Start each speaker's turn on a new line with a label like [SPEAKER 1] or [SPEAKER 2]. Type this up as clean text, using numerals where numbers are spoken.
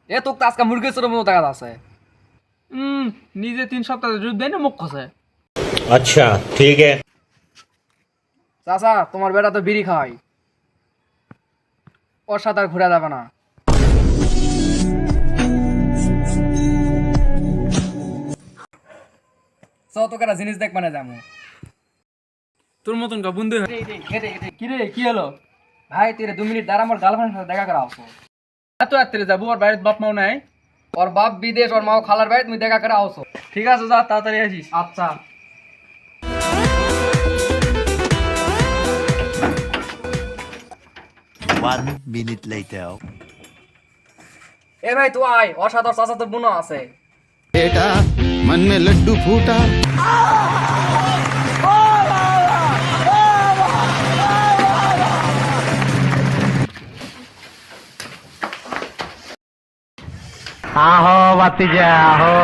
[SPEAKER 1] এ তোকে তো আজকে মুরগির চোরের মতো দেখা যাচ্ছে।
[SPEAKER 2] নিজে 3 সপ্তাহ দুধ দেয় না মুখ খসে।
[SPEAKER 3] अच्छा ठीक है।
[SPEAKER 1] চাচা তোমার বেটা তো বিড়ি খাওয়াই, ওর সাথে আর ঘুরে যাবে না। তোকে একটা জিনিস দেখ মানে যাবো।
[SPEAKER 2] তোর মতন কা বন্ধু
[SPEAKER 1] কিরে কি হলো ভাই? তুই 2 মিনিট দাঁড়া, আমার গার্লফ্রেন্ডের সাথে দেখা করা আসো।
[SPEAKER 2] এত রাত্রে যাবো আর বাড়ির বাপ মাও নাই।
[SPEAKER 1] ওর বাপ বিদেশ, ওর মাও খালার বাড়ি, তুমি দেখা করে আসো।
[SPEAKER 2] ঠিক আছে যা তাড়াতাড়ি আসিস।
[SPEAKER 1] আচ্ছা।
[SPEAKER 4] One minute later.
[SPEAKER 1] এ ভাই তুই আয়, ওর সাথে ওর চাচা তো বোনও আছে।
[SPEAKER 5] बेटा मन में लड्डू फूटा।
[SPEAKER 3] आहो भतीजा आहो।